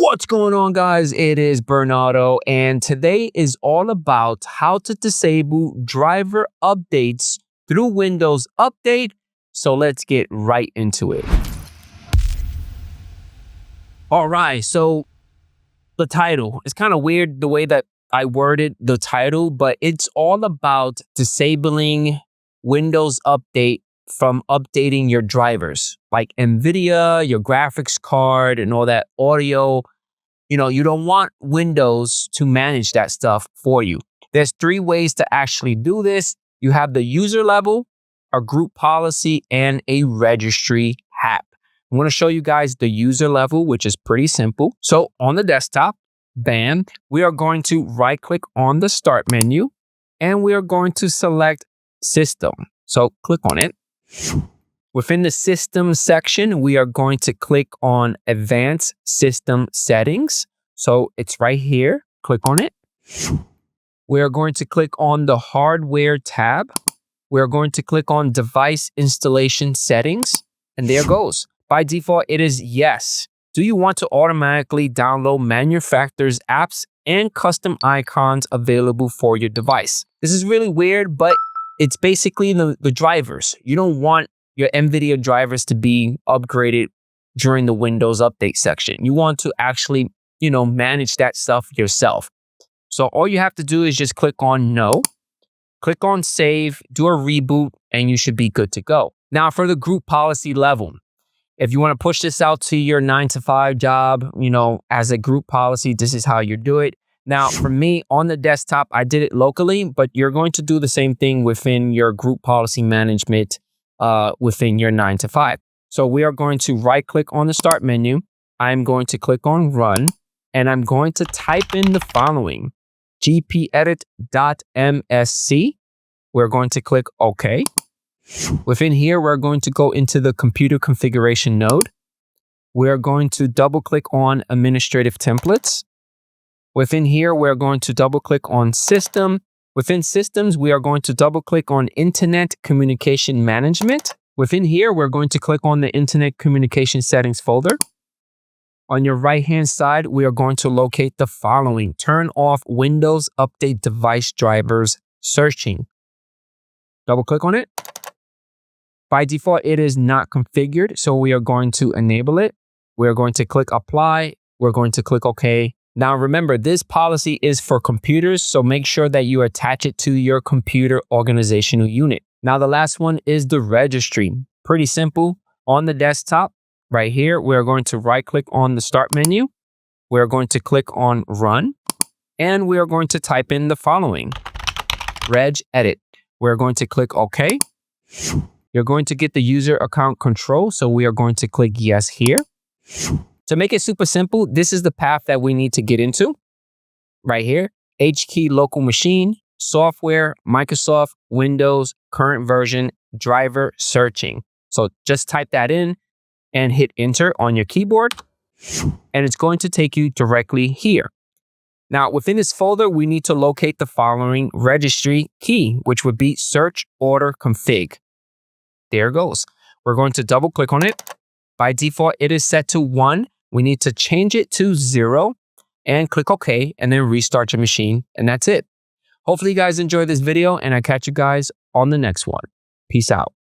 What's going on, guys? It is Bernardo, and today is all about how to disable driver updates through Windows Update. So let's get right into it. All right, so the title is kind of weird the way that I worded the title, but it's all about disabling Windows Update from updating your drivers like NVIDIA, your graphics card, and all that audio. You don't want Windows to manage that stuff for you. There's 3 ways to actually do this. You have the user level, a group policy, and a registry hack. I'm going to show you guys the user level, which is pretty simple. So on the desktop, bam, we are going to right click on the start menu and we are going to select system. So click on it. Within the system section, we are going to click on advanced system settings. So it's right here. Click on it. We are going to click on the hardware tab. We're going to click on device installation settings. And there it goes. By default, it is yes. Do you want to automatically download manufacturer's apps and custom icons available for your device? This is really weird, but it's basically the drivers. You don't want your NVIDIA drivers to be upgraded during the Windows Update section. You want to actually, manage that stuff yourself. So all you have to do is just click on no, click on save, do a reboot, and you should be good to go. Now for the group policy level, if you want to push this out to your 9-to-5 job, as a group policy, this is how you do it. Now, for me, on the desktop, I did it locally, but you're going to do the same thing within your group policy management within your 9-to-5. So we are going to right click on the start menu. I'm going to click on run and I'm going to type in the following: gpedit.msc. We're going to click OK. Within here, we're going to go into the computer configuration node. We're going to double click on administrative templates. Within here, we're going to double click on system. Within systems, we are going to double click on internet communication management. Within here, we're going to click on the internet communication settings folder. On your right-hand side, we are going to locate the following: turn off Windows Update device drivers searching. Double click on it. By default, it is not configured, so we are going to enable it. We're going to click apply. We're going to click OK. Now, remember, this policy is for computers, so make sure that you attach it to your computer organizational unit. Now, the last one is the registry. Pretty simple. On the desktop, right here, we're going to right-click on the start menu. We're going to click on run, and we are going to type in the following: reg edit. We're going to click OK. You're going to get the user account control, so we are going to click yes here. To make it super simple, this is the path that we need to get into right here: H key local machine, software, Microsoft, Windows, current version, driver searching. So just type that in and hit enter on your keyboard, and it's going to take you directly here. Now, within this folder, we need to locate the following registry key, which would be search order config. There it goes. We're going to double click on it. By default, it is set to 1. We need to change it to 0 and click OK and then restart your machine. And that's it. Hopefully you guys enjoyed this video and I catch you guys on the next one. Peace out.